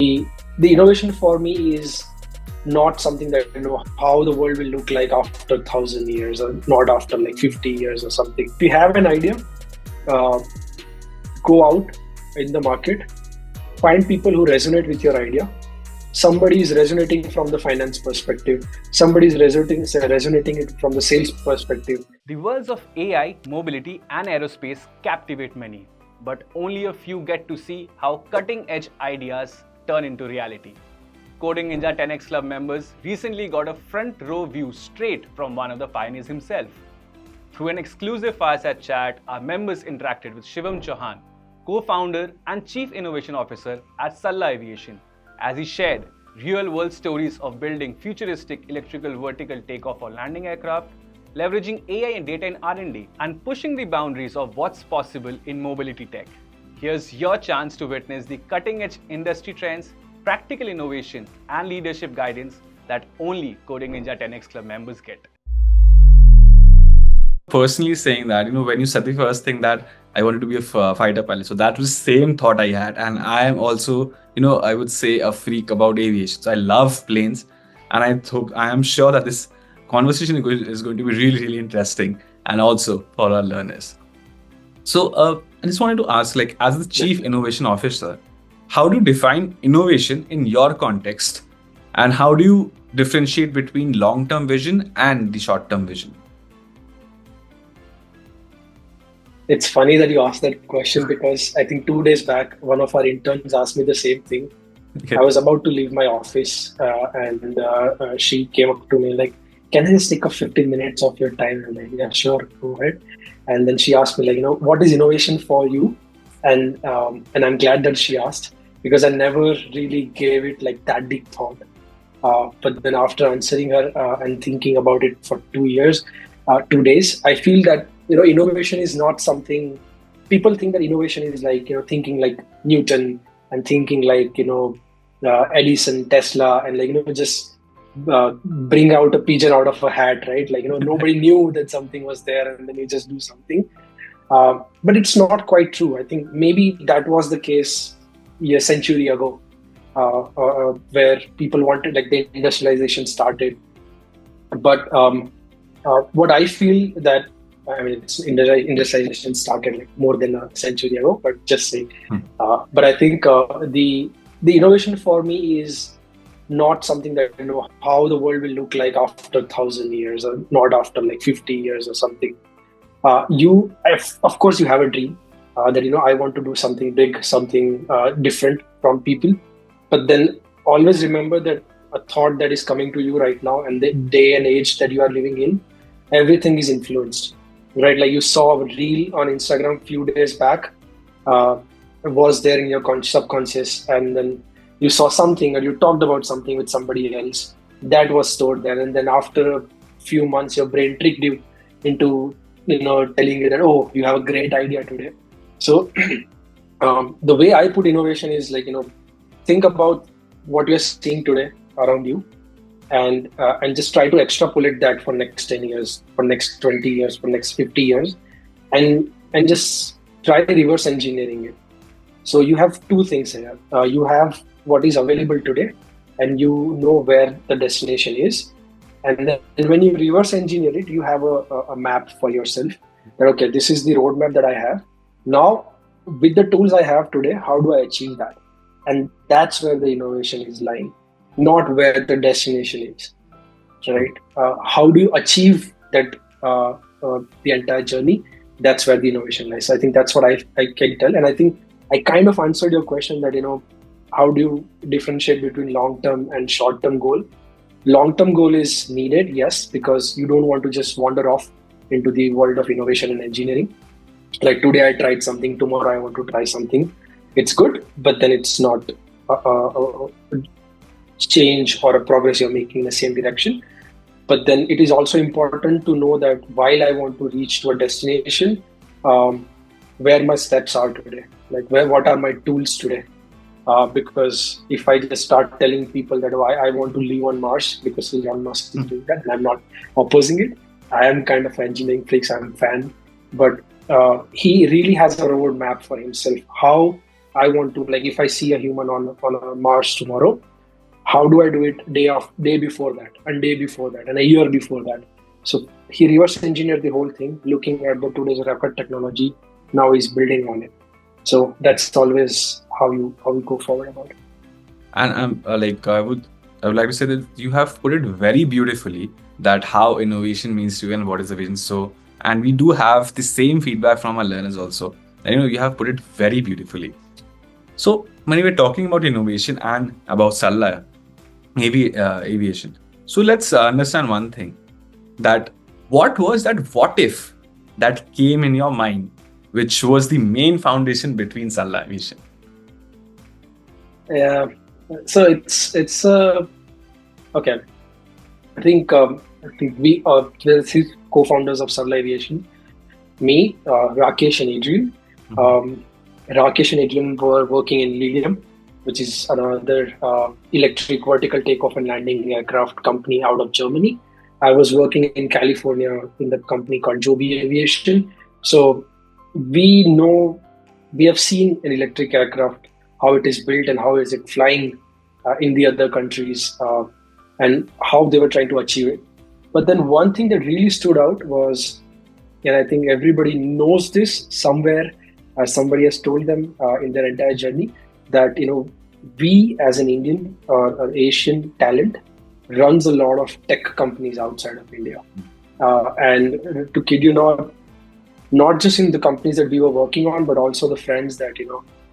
The innovation for me is not something that how the world will look like after 1,000 years, or not after like 50 years or something. If you have an idea, uh, go out in the market, find people who resonate with your idea. Somebody is resonating from the finance perspective, somebody is resonating it from the sales perspective. The worlds of AI, mobility, and aerospace captivate many, but only a few get to see how cutting-edge ideas turn into reality. Coding Ninja 10x Club members recently got a front row view straight from one of the pioneers himself. Through an exclusive fireside chat, our members interacted with Shivam Chauhan, co-founder and chief innovation officer at Sarla Aviation, as he shared real-world stories of building futuristic electrical vertical takeoff or landing aircraft, leveraging AI and data in R&D, and pushing the boundaries of what's possible in mobility tech. Here's your chance to witness the cutting-edge industry trends, practical innovation, and leadership guidance that only Coding Ninja 10x Club members get. Personally saying that, when you said the first thing that I wanted to be a fighter pilot, so that was the same thought I had. And I am also, I would say a freak about aviation. So I love planes, and I am sure that this conversation is going to be really, really interesting, and also for our learners. So I just wanted to ask, like, as the chief innovation officer, how do you define innovation in your context, and how do you differentiate between long-term vision and the short-term vision? It's funny that you asked that question, because I think 2 days back, one of our interns asked me the same thing. Okay. I was about to leave my office and she came up to me like, can I just take a 15 minutes of your time? And I'm like, yeah, sure, go ahead. And then she asked me like, what is innovation for you? And I'm glad that she asked, because I never really gave it like that deep thought. But then after answering her and thinking about it for 2 days, I feel that innovation is not something. People think that innovation is like thinking like Newton and thinking like Edison, Tesla, and like just bring out a pigeon out of a hat, right? Like nobody knew that something was there, and then you just do something. But it's not quite true. I think maybe that was the case a century ago, where people wanted, like, the industrialization started. But what I feel that, industrialization started like more than a century ago, but just saying. But I think the innovation for me is not something that how the world will look like after 1,000 years, or not after like 50 years or something. Of course, you have a dream that I want to do something big, something different from people. But then always remember that a thought that is coming to you right now, and the day and age that you are living in, everything is influenced. Right, like you saw a reel on Instagram a few days back, was there in your subconscious, and then you saw something, or you talked about something with somebody else that was stored there, and then after a few months, your brain tricked you into telling you that, oh, you have a great idea today. So the way I put innovation is like think about what you're seeing today around you, and just try to extrapolate that for next 10 years, for next 20 years, for next 50 years, and just try reverse engineering it. So you have two things here. You have what is available today, and you know where the destination is. And then when you reverse engineer it, you have a map for yourself that, okay, this is the roadmap that I have. Now, with the tools I have today, how do I achieve that? And that's where the innovation is lying, not where the destination is, right? How do you achieve that, the entire journey? That's where the innovation lies. So I think that's what I can tell. And I think I kind of answered your question that, how do you differentiate between long-term and short-term goal? Long-term goal is needed, yes, because you don't want to just wander off into the world of innovation and engineering. Like today I tried something, tomorrow I want to try something. It's good, but then it's not a change or a progress you're making in the same direction. But then it is also important to know that while I want to reach to a destination, where my steps are today, like what are my tools today? Because if I just start telling people that I want to live on Mars because Elon Musk is doing that, and I'm not opposing it. I am kind of an engineering freak, I'm a fan, but he really has a roadmap for himself, how I want to, like, if I see a human on a Mars tomorrow, how do I do it day before that, and day before that, and a year before that? So he reverse engineered the whole thing, looking at the today's rocket technology. Now he's building on it. So that's always how you go forward about it. And I would like to say that you have put it very beautifully, that how innovation means to you and what is the vision. So, and we do have the same feedback from our learners also. And you have put it very beautifully. So when we're talking about innovation and about Sarla Aviation, so let's understand one thing, that what was that what if that came in your mind, which was the main foundation between Sarla Aviation? Yeah. So it's okay. I think we are the three co-founders of Sarla Aviation. Me, Rakesh and Adrian. Rakesh and Adrian were working in Lilium, which is another electric vertical takeoff and landing aircraft company out of Germany. I was working in California in the company called Joby Aviation. So we have seen an electric aircraft, how it is built and how is it flying in the other countries, and how they were trying to achieve it. But then one thing that really stood out was, and I think everybody knows this somewhere, somebody has told them in their entire journey, that we as an Indian or Asian talent runs a lot of tech companies outside of India. And to kid you not just in the companies that we were working on, but also the friends that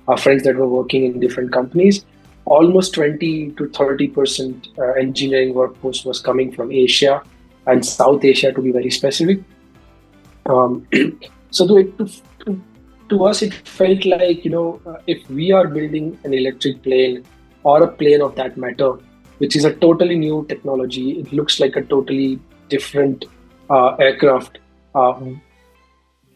our friends that were working in different companies. Almost 20 to 30% engineering workforce was coming from Asia and South Asia, to be very specific. So to us, it felt like, if we are building an electric plane or a plane of that matter, which is a totally new technology, it looks like a totally different aircraft. And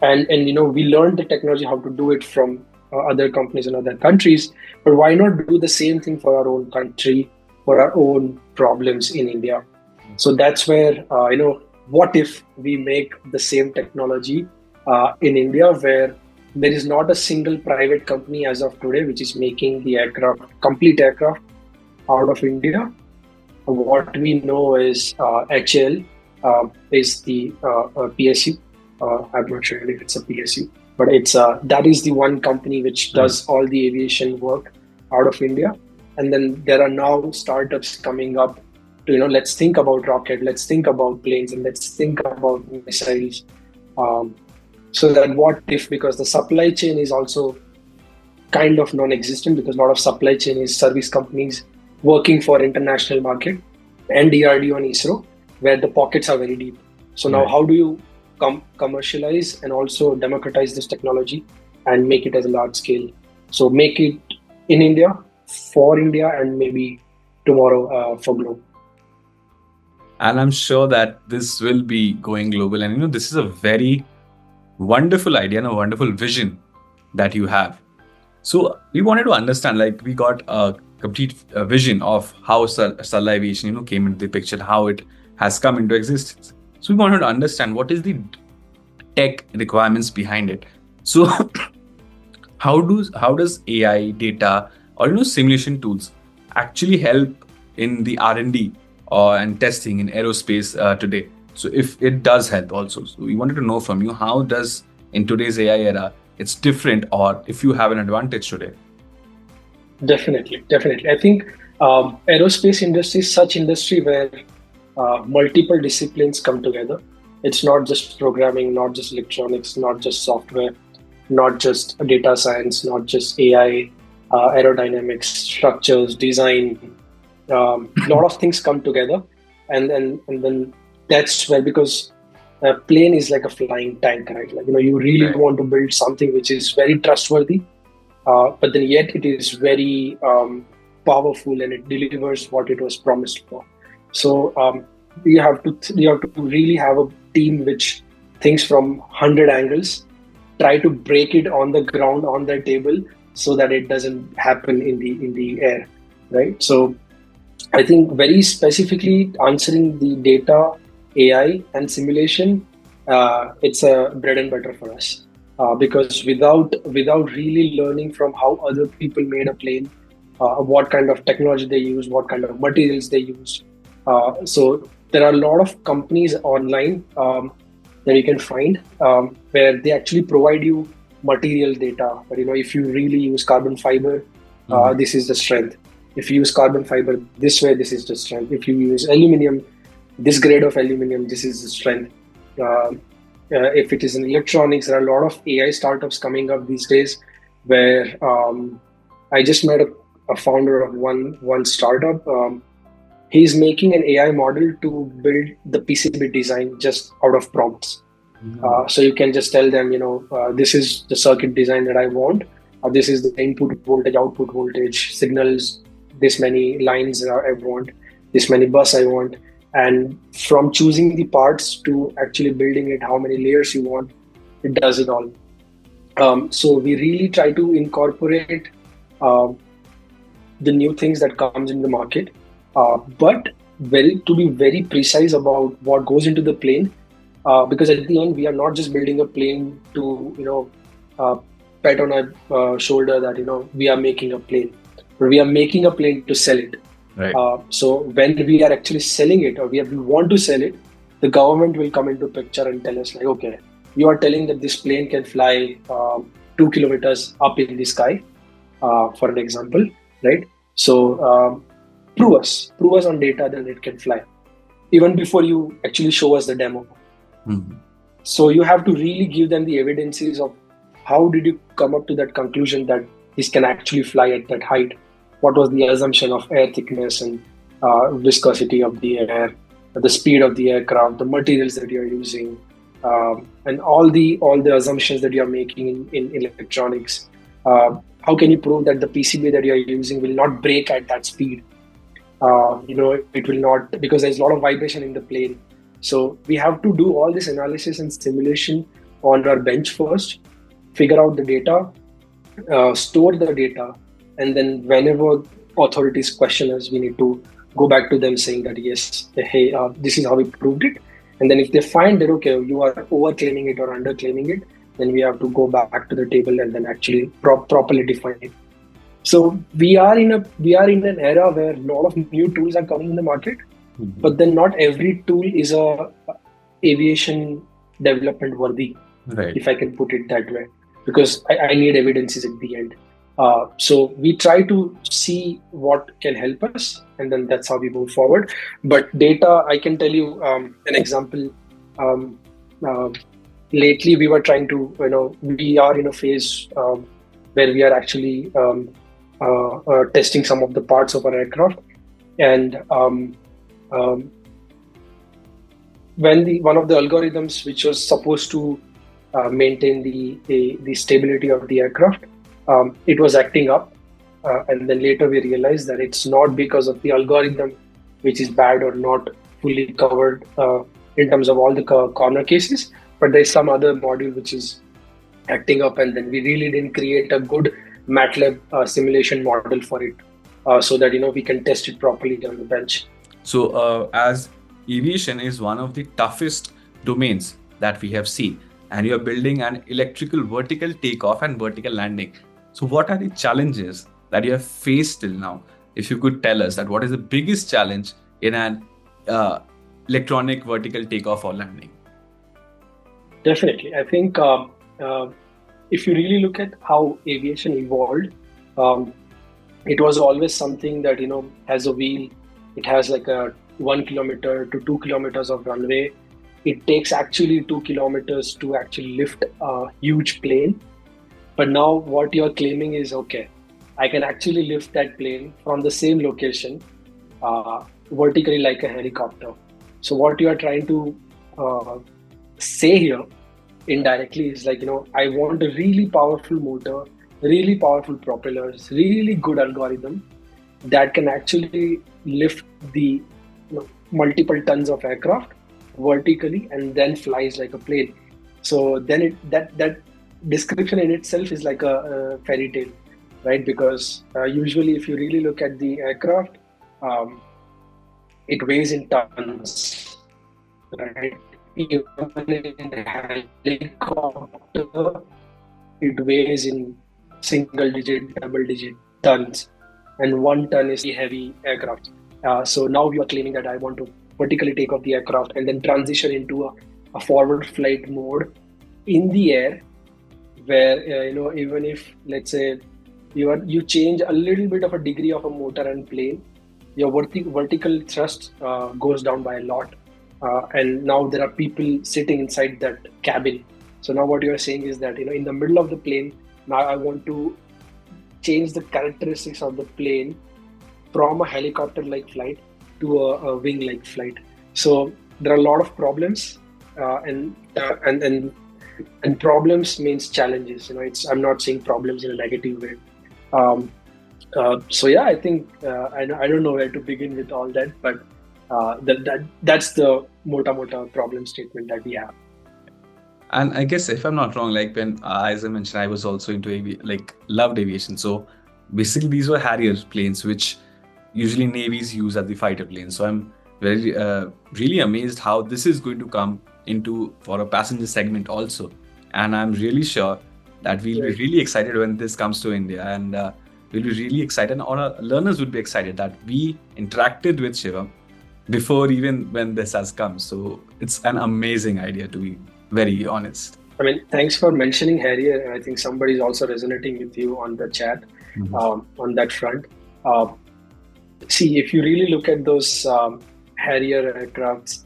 we learned the technology, how to do it from other companies in other countries, but why not do the same thing for our own country, for our own problems in India? So that's where, what if we make the same technology in India, where there is not a single private company as of today which is making the complete aircraft out of India. What we know is HAL is the PSU. I'm not sure if it's a PSU, but it's that is the one company which does all the aviation work out of India. And then there are now startups coming up to, let's think about rocket, let's think about planes, and let's think about missiles. So that what if, because the supply chain is also kind of non-existent, because a lot of supply chain is service companies working for international market and DRDO and ISRO, where the pockets are very deep. So now how do you commercialize and also democratize this technology and make it as a large scale? So make it in India, for India, and maybe tomorrow for globe. And I'm sure that this will be going global. And this is a very wonderful idea and a wonderful vision that you have. So we wanted to understand, like, we got a complete vision of how Sarla Aviation came into the picture, how it has come into existence. So we wanted to understand what is the tech requirements behind it. So how does AI, data, or simulation tools actually help in the R&D and testing in aerospace today? So if it does help also, so we wanted to know from you, how does in today's AI era it's different, or if you have an advantage today? Definitely. I think aerospace industry is such industry where multiple disciplines come together. It's not just programming, not just electronics, not just software, not just data science, not just AI, aerodynamics, structures, design. A lot of things come together, and then that's where, because a plane is like a flying tank, right? Like, you really want to build something which is very trustworthy, but then yet it is very powerful and it delivers what it was promised for. So you have to really have a team which thinks from 100 angles, try to break it on the ground, on the table, so that it doesn't happen in the air, right? So I think very specifically answering the data, AI, and simulation, it's a bread and butter for us. because without really learning from how other people made a plane, what kind of technology they use, what kind of materials they use. So there are a lot of companies online that you can find where they actually provide you material data. But if you really use carbon fiber, this is the strength. If you use carbon fiber this way, this is the strength. If you use aluminum, this grade of aluminum, this is the strength. If it is in electronics, there are a lot of AI startups coming up these days where I just met a founder of one startup. He's making an AI model to build the PCB design just out of prompts. So you can just tell them, this is the circuit design that I want. This is the input voltage, output voltage, signals, this many lines I want, this many bus I want. And from choosing the parts to actually building it, how many layers you want, it does it all. So we really try to incorporate the new things that comes in the market, but to be very precise about what goes into the plane, because at the end we are not just building a plane to pat on our shoulder that we are making a plane, but we are making a plane to sell it. Right. So when we are actually selling it, or we want to sell it, the government will come into picture and tell us like, okay, you are telling that this plane can fly 2 kilometers up in the sky, for an example, right? So prove us on data that it can fly, even before you actually show us the demo. So you have to really give them the evidences of how did you come up to that conclusion that this can actually fly at that height. What was the assumption of air thickness and viscosity of the air, the speed of the aircraft, the materials that you're using, and all the assumptions that you're making in electronics. How can you prove that the PCB that you're using will not break at that speed? It will not, because there's a lot of vibration in the plane. So we have to do all this analysis and simulation on our bench first, figure out the data, store the data, and then whenever authorities question us, we need to go back to them saying that, yes, hey, this is how we proved it. And then if they find that, okay, you are over-claiming it or under-claiming it, then we have to go back to the table and then actually properly define it. So we are in an era where a lot of new tools are coming in the market, but then not every tool is a aviation development worthy, Right. if I can put it that way, because I need evidences at the end. So we try to see what can help us, and then that's how we move forward. But data, I can tell you an example. Lately, we were trying to, we are in a phase where we are actually testing some of the parts of our aircraft, and when one of the algorithms which was supposed to maintain the stability of the aircraft, it was acting up, and then later we realized that it's not because of the algorithm which is bad or not fully covered in terms of all the corner cases, but there's some other module which is acting up, and then we really didn't create a good MATLAB simulation model for it, so that we can test it properly on the bench. So as aviation is one of the toughest domains that we have seen, and you're building an electrical vertical takeoff and vertical landing. So what are the challenges that you have faced till now? If you could tell us that, what is the biggest challenge in an electronic vertical takeoff or landing? Definitely. I think if you really look at how aviation evolved, it was always something that, has a wheel. It has like a 1 kilometer to 2 kilometers of runway. It takes actually 2 kilometers to actually lift a huge plane. But now what you're claiming is, okay, I can actually lift that plane from the same location vertically like a helicopter. So what you are trying to say here indirectly is like, I want a really powerful motor, really powerful propellers, really good algorithm that can actually lift the multiple tons of aircraft vertically and then flies like a plane. So then that description in itself is like a fairy tale, right? Because usually if you really look at the aircraft, it weighs in tons, right? Even in a helicopter, it weighs in single digit, double digit tons, and 1 ton is the heavy aircraft. So now you are claiming that I want to vertically take off the aircraft and then transition into a forward flight mode in the air, where even if, let's say, you change a little bit of a degree of a motor and plane, your vertical thrust goes down by a lot, and now there are people sitting inside that cabin. So now what you are saying is that in the middle of the plane, now I want to change the characteristics of the plane from a helicopter-like flight to a wing-like flight. So there are a lot of problems, and problems means challenges. I'm not saying problems in a negative way. So yeah, I think I don't know where to begin with all that, but that's the mota problem statement that we have. And I guess if I'm not wrong, like when, as I mentioned, I was also into loved aviation. So basically, these were Harrier planes, which usually navies use as the fighter planes. So I'm very really amazed how this is going to come into for a passenger segment also. And I'm really sure that we'll be really excited when this comes to India, and we'll be really excited, and our learners would be excited that we interacted with Shivam before even when this has come. So it's an amazing idea, to be very honest. I mean, thanks for mentioning Harrier, and I think somebody is also resonating with you on the chat on that front. See, if you really look at those Harrier aircrafts,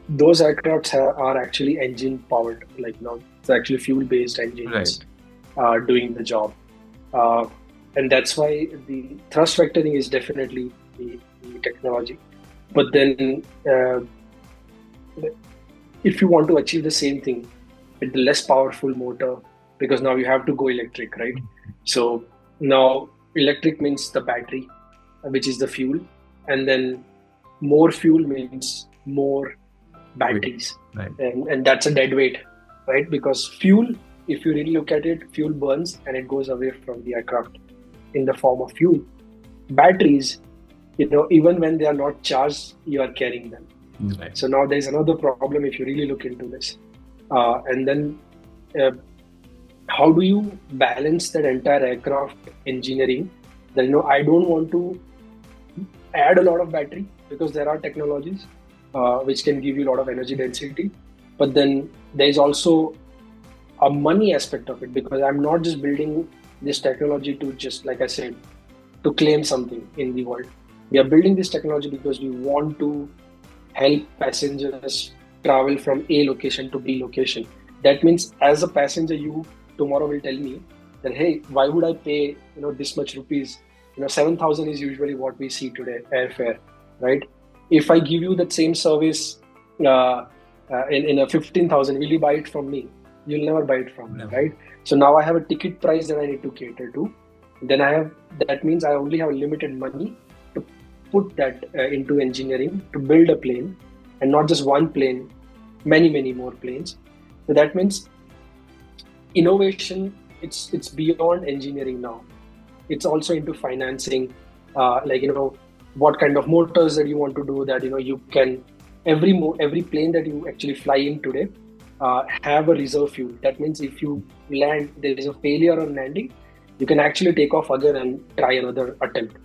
those aircrafts are actually engine powered. It's actually fuel based engines doing the job, and that's why the thrust vectoring is definitely the technology. But then, if you want to achieve the same thing with the less powerful motor, because now you have to go electric, right? So now electric means the battery, which is the fuel, and then more fuel means more batteries, and that's a dead weight, right? Because fuel, if you really look at it, fuel burns and it goes away from the aircraft in the form of fuel. Batteries, even when they are not charged, you are carrying them. So now there's another problem if you really look into this, and then how do you balance that entire aircraft engineering? That I don't want to add a lot of battery, because there are technologies which can give you a lot of energy density, but then there's also a money aspect of it, because I'm not just building this technology to just, like I said, to claim something in the world. We are building this technology because we want to help passengers travel from A location to B location. That means as a passenger, you tomorrow will tell me that, hey, why would I pay this much rupees? 7,000 is usually what we see today, airfare, right? If I give you that same service in a 15,000, will you buy it from me? You'll never buy it from me, right? So now I have a ticket price that I need to cater to. Then that means I only have limited money to put that into engineering to build a plane, and not just one plane, many more planes. So that means innovation, it's beyond engineering now. It's also into financing, what kind of motors that you want to do, that you can, every plane that you actually fly in today have a reserve fuel. That means if you land, there is a failure on landing, you can actually take off again and try another attempt.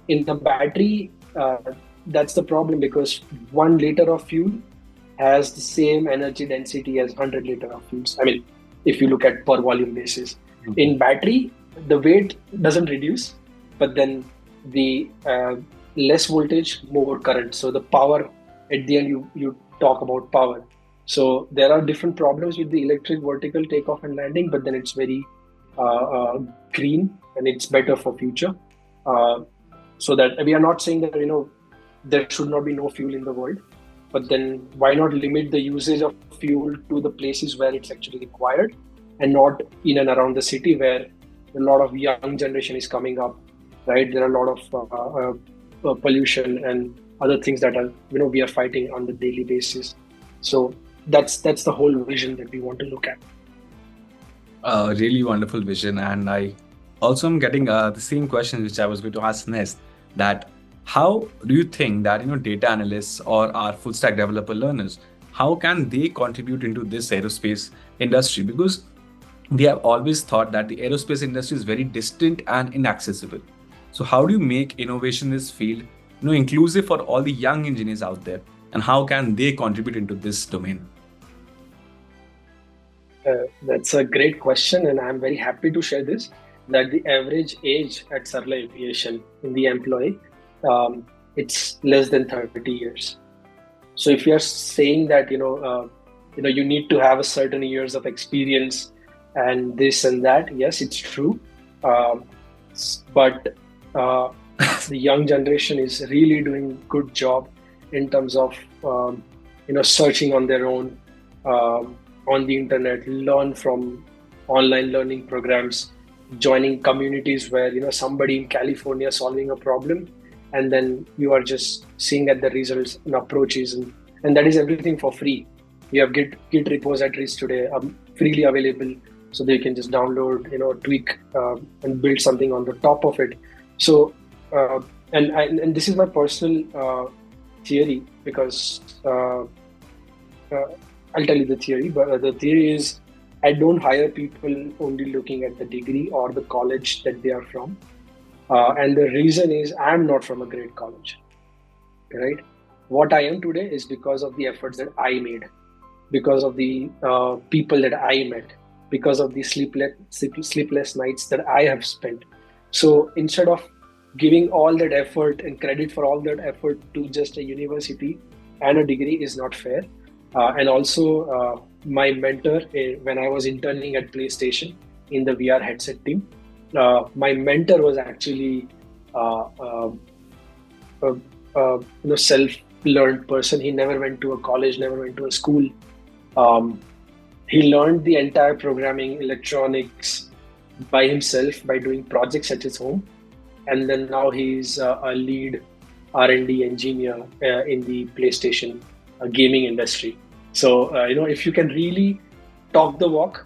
In the battery, that's the problem, because 1 liter of fuel has the same energy density as 100 liter of fuels. I mean, if you look at per volume basis. In battery, the weight doesn't reduce, but then the less voltage, more current. So the power, at the end, you talk about power. So there are different problems with the electric vertical takeoff and landing, but then it's very green, and it's better for future. So that we are not saying that there should not be no fuel in the world, but then why not limit the usage of fuel to the places where it's actually required, and not in and around the city where a lot of young generation is coming up, right? There are a lot of pollution and other things that are we are fighting on the daily basis. So that's the whole vision that we want to look at. Really wonderful vision, and I also am getting the same question which I was going to ask next. That how do you think that data analysts or our full stack developer learners, how can they contribute into this aerospace industry? Because we have always thought that the aerospace industry is very distant and inaccessible. So how do you make innovation in this field, inclusive for all the young engineers out there, and how can they contribute into this domain? That's a great question, and I'm very happy to share this. That the average age at Sarla Aviation in the employee, it's less than 30 years. So if you are saying that you need to have a certain years of experience and this and that, yes, it's true. But the young generation is really doing good job in terms of searching on their own on the internet, learn from online learning programs, joining communities where somebody in California solving a problem, and then you are just seeing at the results and approaches, and that is everything for free. You have Git repositories today freely available, so they can just download, tweak and build something on the top of it. So and this is my personal theory, because I'll tell you the theory, but the theory is I don't hire people only looking at the degree or the college that they are from. And the reason is I'm not from a great college, right? What I am today is because of the efforts that I made, because of the people that I met, because of the sleepless nights that I have spent. So instead of giving all that effort and credit for all that effort to just a university and a degree is not fair. And also my mentor, when I was interning at PlayStation in the VR headset team, my mentor was actually self-learned person. He never went to a college, never went to a school. He learned the entire programming, electronics by himself, by doing projects at his home. And then now he's a lead R&D engineer in the PlayStation gaming industry. So if you can really talk the walk,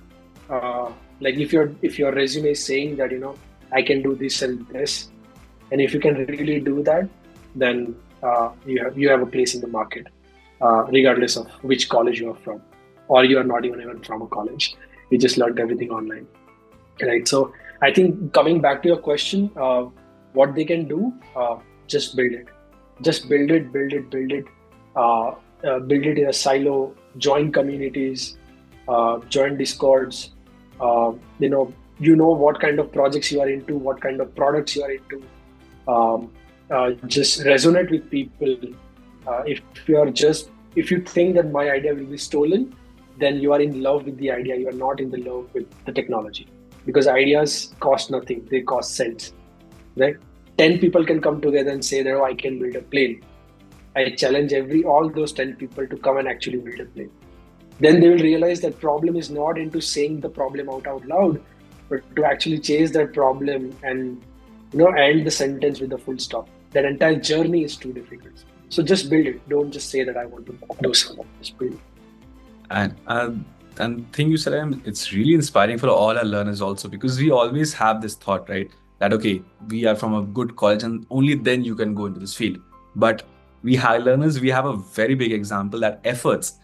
like if your resume is saying that I can do this and this, and if you can really do that, then you have a place in the market, regardless of which college you are from, or you are not even from a college. You just learned everything online, right? So I think coming back to your question, what they can do, just build it. Build it. Build it in a silo. Join communities. Join discords. What kind of projects you are into, what kind of products you are into. Just resonate with people. If you think that my idea will be stolen, then you are in love with the idea. You are not in the love with the technology, because ideas cost nothing; they cost cents. Right? 10 people can come together and say that, I can build a plane. I challenge all those 10 people to come and actually build a plane. Then they will realize that problem is not into saying the problem out loud, but to actually chase that problem and end the sentence with a full stop. That entire journey is too difficult. So just build it. Don't just say that I want to do something. Just build it. And thing you said, it's really inspiring for all our learners also, because we always have this thought, right? That, okay, we are from a good college and only then you can go into this field. But we high learners, we have a very big example that efforts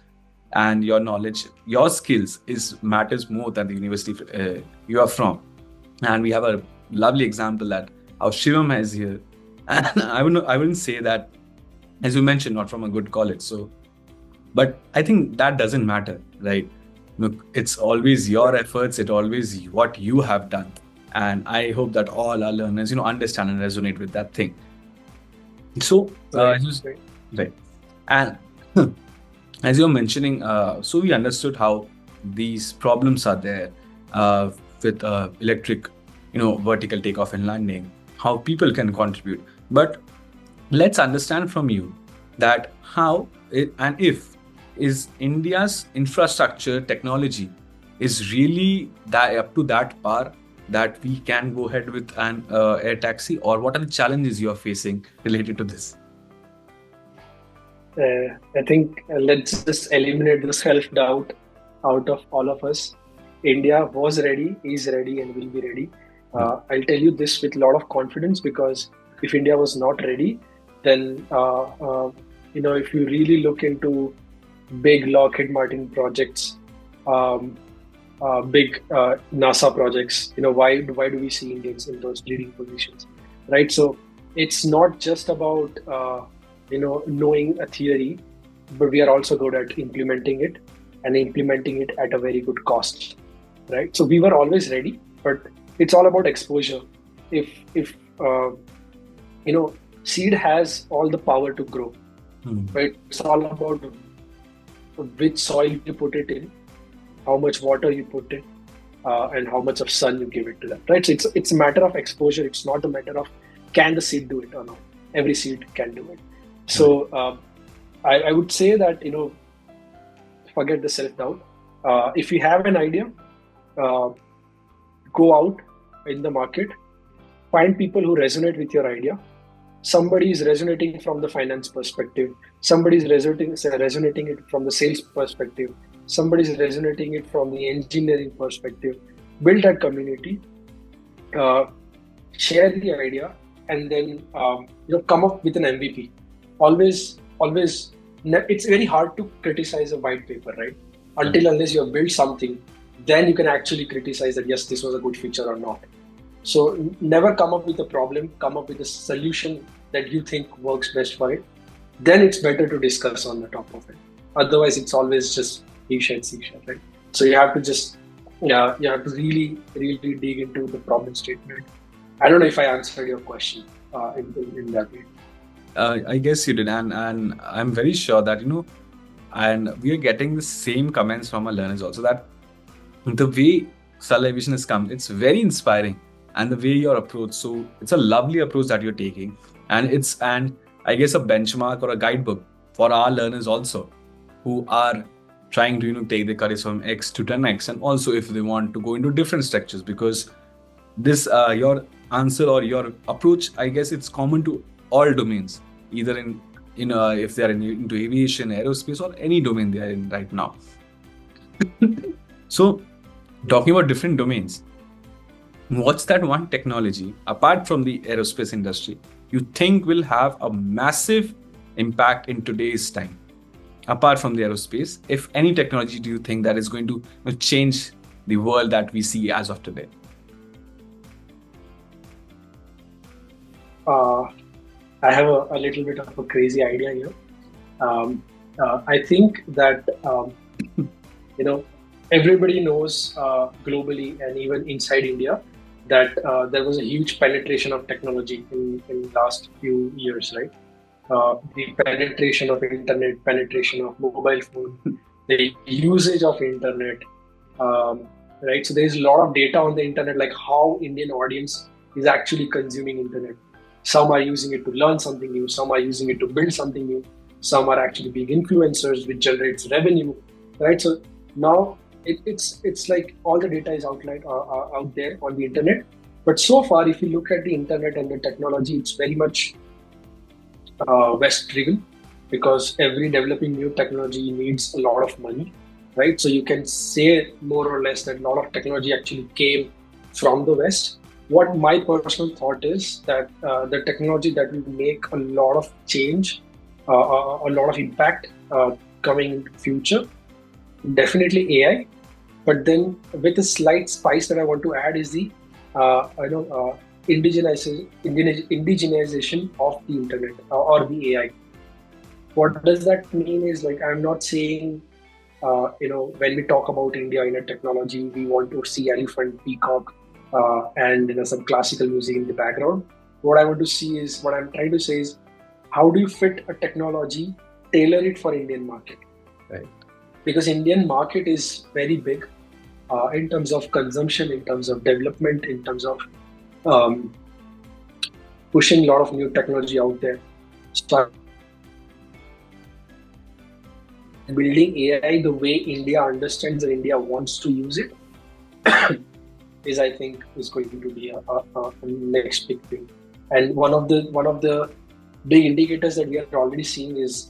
and your knowledge, your skills matters more than the university you are from. And we have a lovely example that how Shivam is here. And I wouldn't say that, as you mentioned, not from a good college. So, but I think that doesn't matter, right? Look, it's always your efforts. It's always what you have done. And I hope that all our learners, understand and resonate with that thing. So, right. And as you're mentioning, so we understood how these problems are there with electric, vertical takeoff and landing, how people can contribute. But let's understand from you that how and if is India's infrastructure technology is really that up to that par that we can go ahead with an air taxi, or what are the challenges you are facing related to this? I think let's just eliminate the self-doubt out of all of us. India was ready, is ready, and will be ready. I'll tell you this with a lot of confidence, because if India was not ready, then if you really look into big Lockheed Martin projects, um, big NASA projects. Why do we see Indians in those leading positions, right? So it's not just about knowing a theory, but we are also good at implementing it, and implementing it at a very good cost, right? So we were always ready, but it's all about exposure. If seed has all the power to grow, right? It's all about which soil you put it in, how much water you put in, and how much of sun you give it to that, right? So it's a matter of exposure. It's not a matter of can the seed do it or not. Every seed can do it. So I would say that forget the self-doubt. If you have an idea, go out in the market, find people who resonate with your idea. Somebody is resonating from the finance perspective. Somebody is resonating it from the sales perspective. Somebody is resonating it from the engineering perspective. Build that community, share the idea, and then come up with an MVP. Always, it's very hard to criticize a white paper, right? Unless you have built something, then you can actually criticize that yes, this was a good feature or not. So never come up with a problem, come up with a solution that you think works best for it. Then it's better to discuss on the top of it. Otherwise, it's always just he said, right? So you have to just, you have to really, really dig into the problem statement. I don't know if I answered your question in that way. I guess you did, and I'm very sure that and we are getting the same comments from our learners also, that the way Sarla Aviation has come, it's very inspiring, and the way your approach. So it's a lovely approach that you're taking, and I guess a benchmark or a guidebook for our learners also, who are trying to take their careers from X to 10X, and also if they want to go into different structures, because this your answer or your approach, I guess it's common to all domains, either in if they are into aviation, aerospace, or any domain they are in right now. So talking about different domains, what's that one technology apart from the aerospace industry you think will have a massive impact in today's time? Apart from the aerospace, if any technology do you think that is going to change the world that we see as of today? I have a little bit of a crazy idea here. I think that everybody knows globally and even inside India that there was a huge penetration of technology in the last few years, right? The penetration of internet, penetration of mobile phone, the usage of internet, right? So there's a lot of data on the internet, like how Indian audience is actually consuming internet. Some are using it to learn something new. Some are using it to build something new. Some are actually being influencers, which generates revenue, right? So now it's like all the data is out there on the internet. But so far, if you look at the internet and the technology, it's very much West driven, because every developing new technology needs a lot of money, right? So you can say more or less that a lot of technology actually came from the West. What my personal thought is that the technology that will make a lot of change, a lot of impact coming into the future, definitely AI. But then with a slight spice that I want to add is the indigenization of the internet or the AI. What does that mean is, like, I'm not saying, when we talk about India in a technology, we want to see elephant, peacock, and some classical music in the background. What I'm trying to say is, how do you fit a technology, tailor it for Indian market? Right. Because Indian market is very big in terms of consumption, in terms of development, in terms of pushing a lot of new technology out there. So building AI the way India understands and India wants to use it is, I think, is going to be a next big thing. And one of the big indicators that we are already seeing is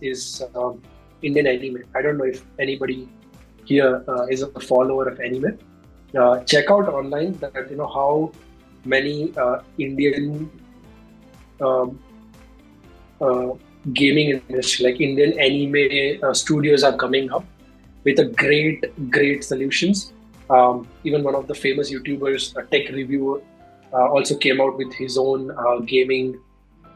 Indian anime. I don't know if anybody here is a follower of anime. Check out online that how many Indian gaming industry. Like Indian anime studios are coming up with a great solutions. Even one of the famous YouTubers, a tech reviewer, also came out with his own gaming,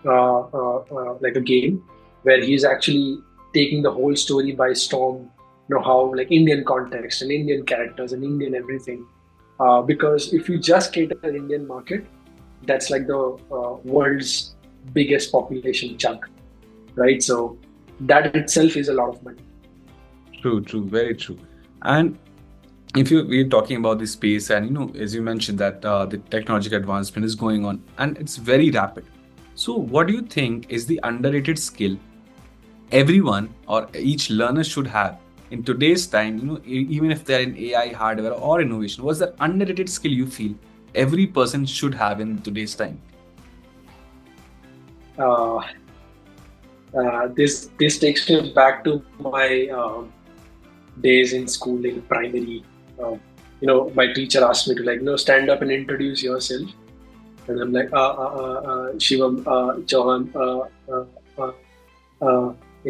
like a game, where he's actually taking the whole story by storm. You know how like Indian context and Indian characters and Indian everything. Because if you just cater to the Indian market, that's like the world's biggest population chunk, right? So that itself is a lot of money. True, very true. And if we're talking about the space, and as you mentioned that the technological advancement is going on and it's very rapid. So what do you think is the underrated skill everyone or each learner should have in today's time? Even if they're in AI, hardware, or innovation, what's the underrated skill you feel every person should have in today's time? This takes me back to my days in school in primary. My teacher asked me to stand up and introduce yourself, and I'm like, Shivam Chauhan.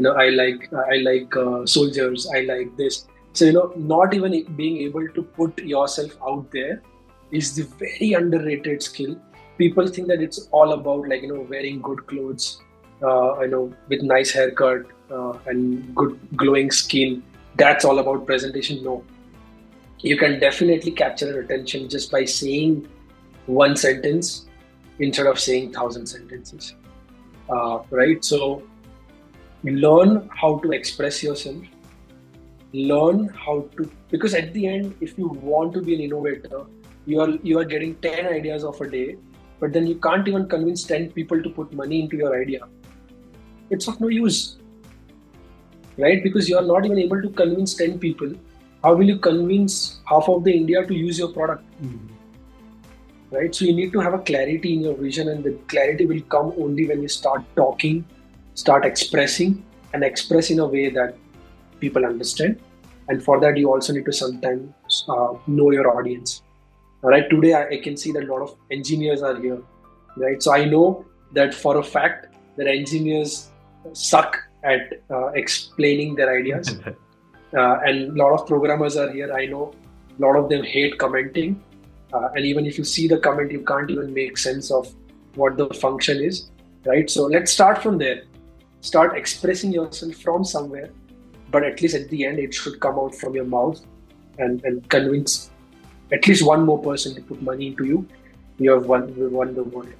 I like soldiers. I like this. So not even being able to put yourself out there is the very underrated skill. People think that it's all about wearing good clothes, with nice haircut and good glowing skin. That's all about presentation. No, you can definitely capture attention just by saying one sentence instead of saying 1,000 sentences, right? So learn how to express yourself, because at the end, if you want to be an innovator, you are getting 10 ideas of a day, but then you can't even convince 10 people to put money into your idea. It's of no use, right? Because you are not even able to convince 10 people. How will you convince half of the India to use your product? Right? So you need to have a clarity in your vision, and the clarity will come only when you start talking, start expressing, and express in a way that people understand. And for that, you also need to sometimes know your audience. All right. Today, I can see that a lot of engineers are here, right? So I know that for a fact that engineers suck at explaining their ideas. And a lot of programmers are here. I know a lot of them hate commenting. And even if you see the comment, you can't even make sense of what the function is, right? So let's start from there. Start expressing yourself from somewhere, but at least at the end, it should come out from your mouth and convince at least one more person to put money into you. You have won the world.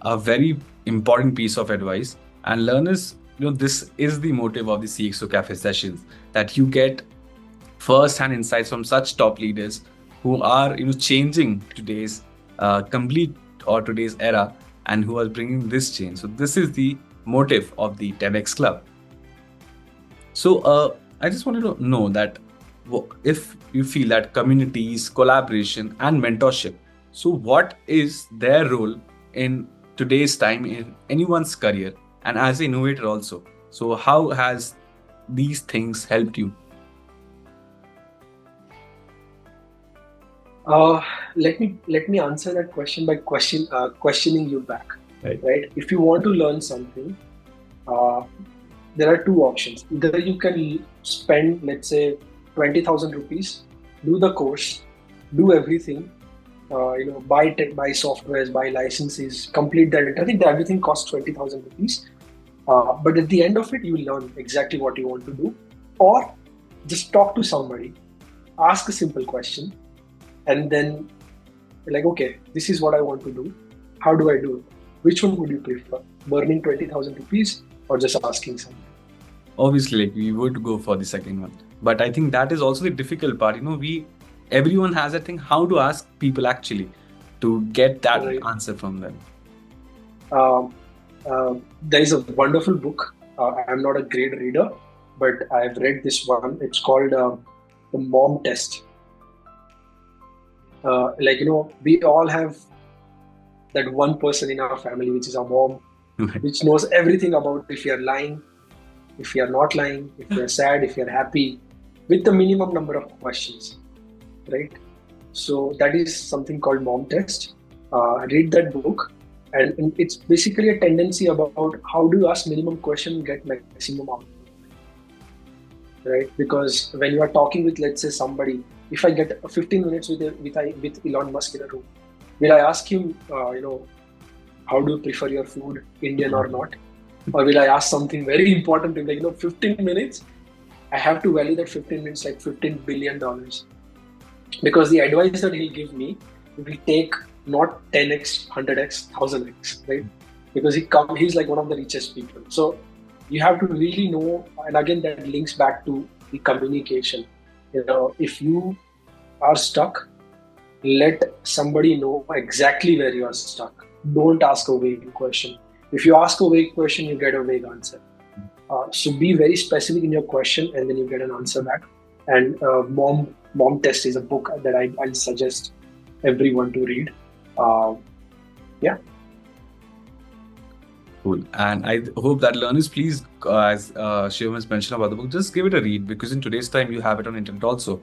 A very important piece of advice. And learners, this is the motive of the CXO Café sessions, that you get first-hand insights from such top leaders who are changing today's today's era, and who are bringing this change. So this is the motive of the TEDx Club. So I just wanted to know that if you feel that communities, collaboration, and mentorship, so what is their role in today's time in anyone's career, and as an innovator also? So how has these things helped you? Let me answer that question by questioning you back. Right. If you want to learn something, there are two options. Either you can spend, let's say, 20,000 rupees, do the course, do everything, buy softwares, buy licenses, complete that. I think that everything costs 20,000 rupees. But at the end of it, you will learn exactly what you want to do. Or just talk to somebody, ask a simple question, and then okay, this is what I want to do. How do I do it? Which one would you prefer? Burning 20,000 rupees or just asking someone? Obviously, we would go for the second one. But I think that is also the difficult part. Everyone has a thing how to ask people actually to get that answer from them. There is a wonderful book. I'm not a great reader, but I've read this one. It's called The Mom Test. We all have that one person in our family, which is our mom, which knows everything about if you're lying, if you're not lying, if you're sad, if you're happy, with the minimum number of questions, right? So that is something called Mom Test. Read that book And it's basically a tendency about how do you ask minimum question and get maximum out, right? Because when you are talking with, let's say, somebody, if I get 15 minutes with Elon Musk in a room, will I ask him, how do you prefer your food, Indian or not? Or will I ask something very important to him, like, 15 minutes, I have to value that 15 minutes like $15 billion. Because the advice that he'll give me will take not 10x, 100x, 1000x, right? Because he's like one of the richest people. So you have to really know, and again, that links back to the communication. If you are stuck, let somebody know exactly where you are stuck. Don't ask a vague question. If you ask a vague question, you get a vague answer. So be very specific in your question, and then you get an answer back. And Mom Test is a book that I suggest everyone to read. Yeah. Cool. And I hope that learners, please, as Shivam has mentioned about the book, just give it a read, because in today's time you have it on internet also.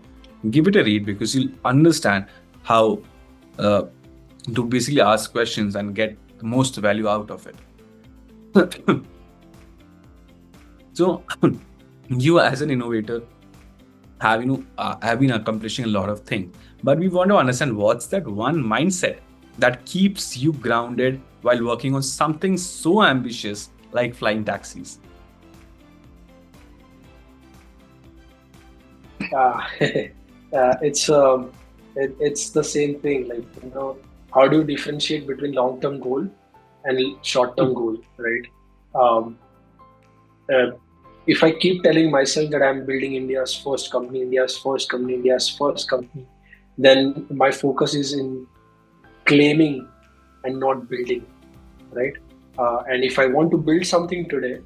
Give it a read because you'll understand how to basically ask questions and get the most value out of it. So you as an innovator have been accomplishing a lot of things, but we want to understand what's that one mindset that keeps you grounded while working on something so ambitious like flying taxis. It's the same thing. Like, how do you differentiate between long-term goal and short-term goal, right? If I keep telling myself that I'm building India's first company, then my focus is in claiming and not building, right? And if I want to build something today,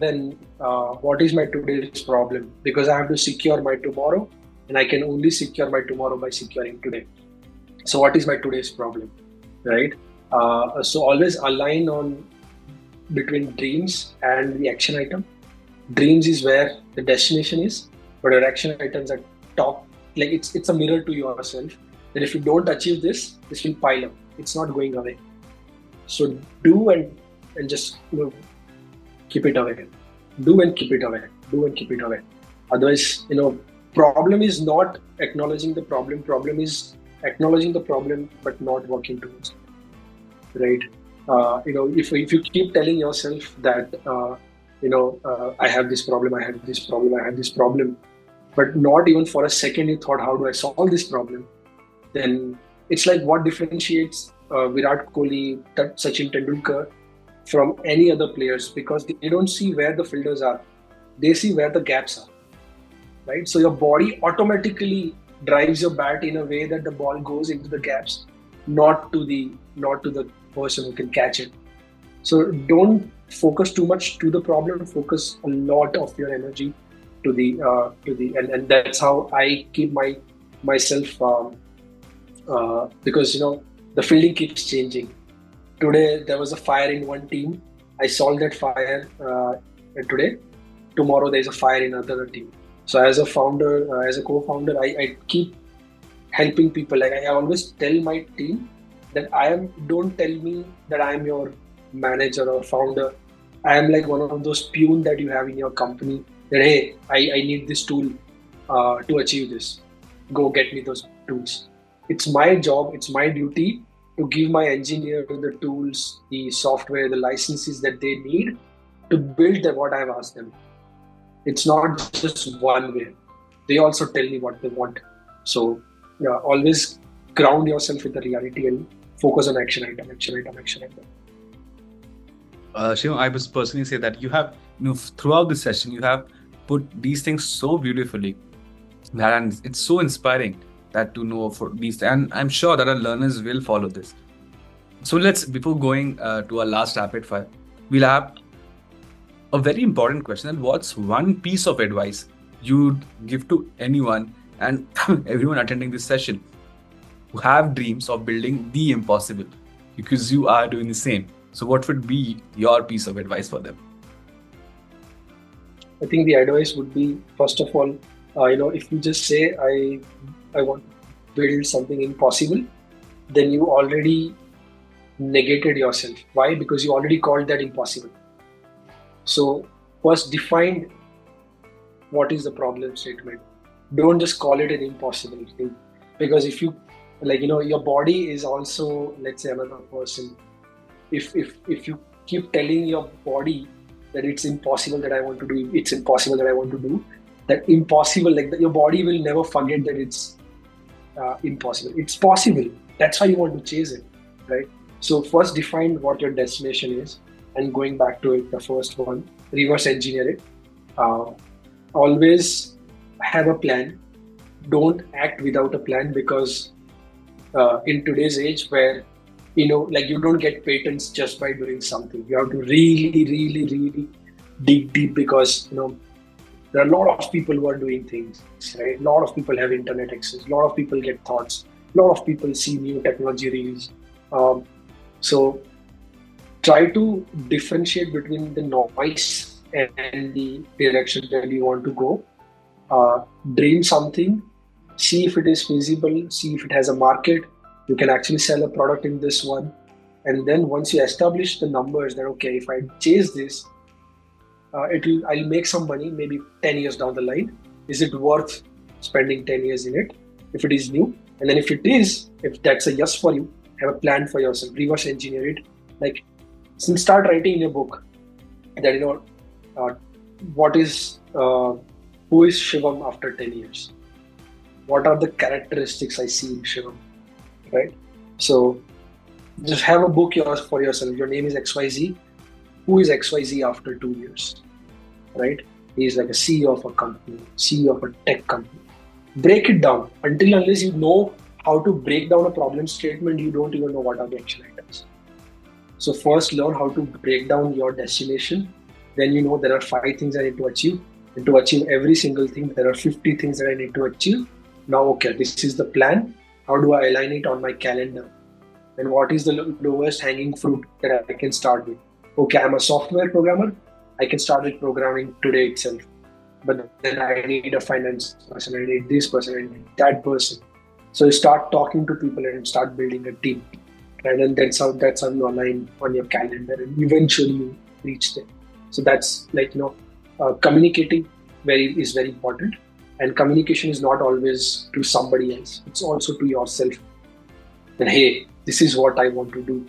then what is my today's problem? Because I have to secure my tomorrow, and I can only secure my tomorrow by securing today. So what is my today's problem, right? So always align on between dreams and the action item. Dreams is where the destination is, but your action items are top. Like it's a mirror to yourself. That if you don't achieve this will pile up. It's not going away. So do and just keep it away. Do and keep it away. Do and keep it away. Otherwise, problem is not acknowledging the problem. Problem is acknowledging the problem but not working towards it. Right? If you keep telling yourself that I have this problem, I have this problem, but not even for a second you thought, how do I solve this problem? Then it's like what differentiates Virat Kohli, Sachin Tendulkar from any other players, because they don't see where the fielders are, they see where the gaps are, right? So your body automatically drives your bat in a way that the ball goes into the gaps, not to the person who can catch it. So don't focus too much to the problem. Focus a lot of your energy to the and that's how I keep myself because the fielding keeps changing. Today there was a fire in one team. I solved that fire today. Tomorrow there is a fire in another team. So as a founder, as a co-founder, I keep helping people. Like I always tell my team that don't tell me that I am your manager or founder. I am like one of those peon that you have in your company that, hey, I need this tool to achieve this. Go get me those tools. It's my job, it's my duty to give my engineer the tools, the software, the licenses that they need to build what I've asked them. It's not just one way. They also tell me what they want. So always ground yourself with the reality and focus on action item. Shivam, I would personally say that you have, throughout the session, you have put these things so beautifully, and it's so inspiring that to know for these, and I'm sure that our learners will follow this. So before going to our last rapid fire, we'll have a very important question. And what's one piece of advice you'd give to anyone and everyone attending this session who have dreams of building the impossible? Because you are doing the same. So what would be your piece of advice for them? I think the advice would be, first of all, if you just say, I want to build something impossible, then you already negated yourself. Why? Because you already called that impossible. So first define what is the problem statement. Don't just call it an impossible thing. Because if you your body is also, let's say, another person. If you keep telling your body that it's impossible that I want to do, it's impossible that I want to do, that impossible, your body will never forget that it's impossible. It's possible. That's why you want to chase it, right? So first define what your destination is, and going back to it, the first one, reverse engineer it. Always have a plan. Don't act without a plan, because in today's age where you don't get patents just by doing something. You have to really, really, really dig deep, because there are a lot of people who are doing things, right? A lot of people have internet access. A lot of people get thoughts. A lot of people see new technology reels. So try to differentiate between the noise and the direction that you want to go. Dream something, see if it is feasible, see if it has a market. You can actually sell a product in this one. And then once you establish the numbers that, okay, if I chase this, I'll make some money maybe 10 years down the line. Is it worth spending 10 years in it if it is new? And then if that's a yes for you, have a plan for yourself, reverse engineer it. Start writing in a book that, who is Shivam after 10 years? What are the characteristics I see in Shivam, right? So just have a book for yourself. Your name is XYZ. Who is XYZ after 2 years, right? He's like a CEO of a company, CEO of a tech company. Break it down. Unless you know how to break down a problem statement, you don't even know what are the action items. So first learn how to break down your destination. Then there are 5 things I need to achieve. And to achieve every single thing, there are 50 things that I need to achieve. Now, okay, this is the plan. How do I align it on my calendar? And what is the lowest hanging fruit that I can start with? Okay, I'm a software programmer. I can start with programming today itself. But then I need a finance person, I need this person, I need that person. So you start talking to people and start building a team. And then that's how you align on your calendar, and eventually you reach there. So that's communicating is very important. And communication is not always to somebody else. It's also to yourself. That, hey, this is what I want to do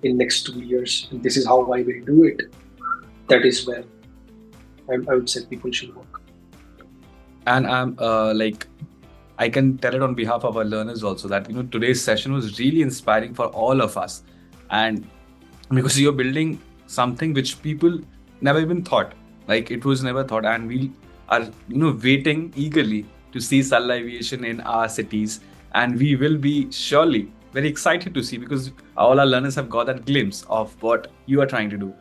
in next 2 years, and this is how I will do it. That is where I would say people should work. And I'm I can tell it on behalf of our learners also that today's session was really inspiring for all of us, and because you're building something which people never even thought, it was never thought, and we are waiting eagerly to see Sarla Aviation in our cities, and we will be surely very excited to see, because all our learners have got that glimpse of what you are trying to do,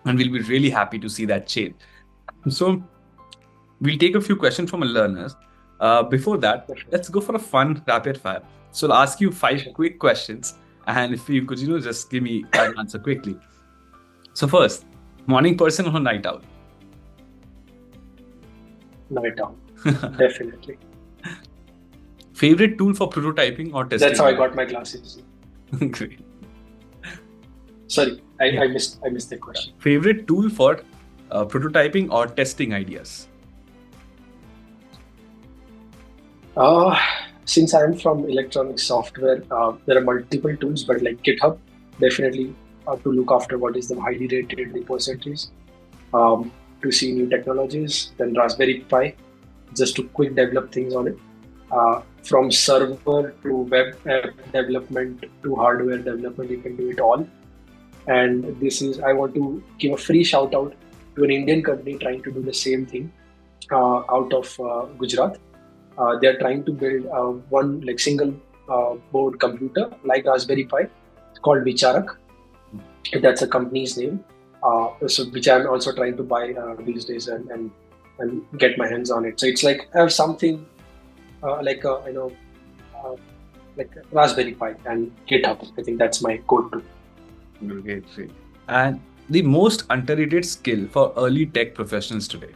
and we'll be really happy to see that change. So we'll take a few questions from our learners. Before that, let's go for a fun rapid fire. So I'll ask you 5 quick questions, and if you could just give me an answer quickly. So first, morning person or night owl? Night owl. Definitely. Favorite tool for prototyping or testing? That's how I got my glasses. Great. Sorry, I missed the question. Favorite tool for prototyping or testing ideas? Since I'm from electronic software, there are multiple tools, but GitHub, definitely to look after what is the highly rated repositories, to see new technologies. Then Raspberry Pi, just to quick develop things on it. From server to web app development to hardware development, you can do it all. And I want to give a free shout out to an Indian company trying to do the same thing out of Gujarat. They are trying to build one single board computer like Raspberry Pi. It's called Vicharak. That's a company's name. Which I'm also trying to buy these days and get my hands on it. So it's I have something like Raspberry Pi and GitHub. I think that's my go-to. Great. And the most underrated skill for early tech professionals today?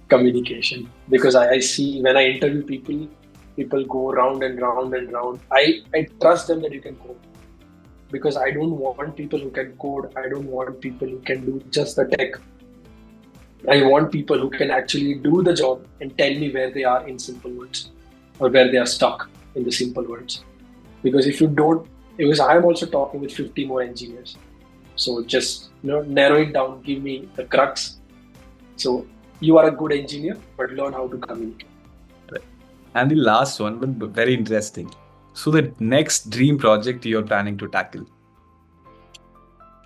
Communication. Because I see when I interview people, people go round and round and round. I trust them that you can code, because I don't want people who can code. I don't want people who can do just the tech. I want people who can actually do the job and tell me where they are in simple words, or where they are stuck in the simple words. Because if you don't, because I'm also talking with 50 more engineers. So just narrow it down, give me the crux. So you are a good engineer, but learn how to communicate. And the last one, but very interesting. So the next dream project you're planning to tackle?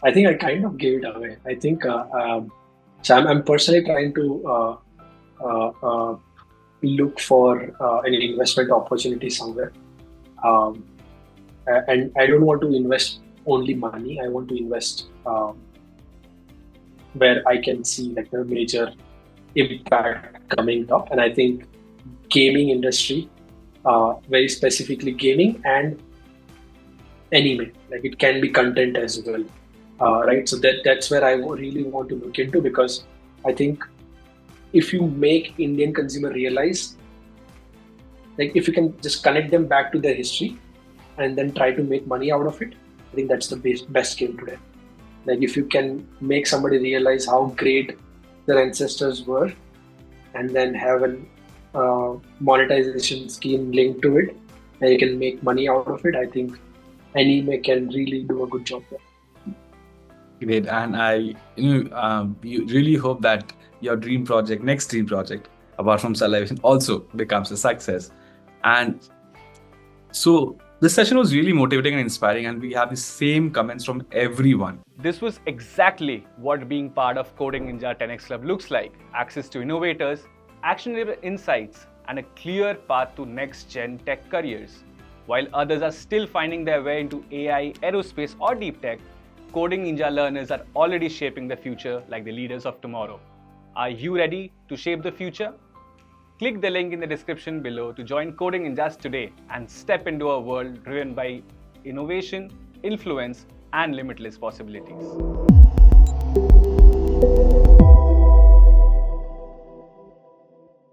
I think I kind of gave it away. I think so. I'm personally trying to look for an investment opportunity somewhere, and I don't want to invest only money. I want to invest where I can see like a major impact coming up. And I think gaming industry, very specifically gaming and anime, like it can be content as well, right? So that's where I really want to look into, because I think if you make Indian consumer realize, like if you can just connect them back to their history and then try to make money out of it, I think that's the best game today. Like if you can make somebody realize how great their ancestors were, and then have a monetization scheme linked to it, and you can make money out of it, I think anime can really do a good job there. Great. And I you really hope that your next dream project, apart from Sarla Aviation, also becomes a success. And so this session was really motivating and inspiring, and we have the same comments from everyone. This was exactly what being part of Coding Ninja 10x Club looks like. Access to innovators, actionable insights, and a clear path to next-gen tech careers. While others are still finding their way into AI, aerospace, or deep tech, Coding Ninja learners are already shaping the future like the leaders of tomorrow. Are you ready to shape the future? Click the link in the description below to join Coding Ninjas today and step into a world driven by innovation, influence, and limitless possibilities.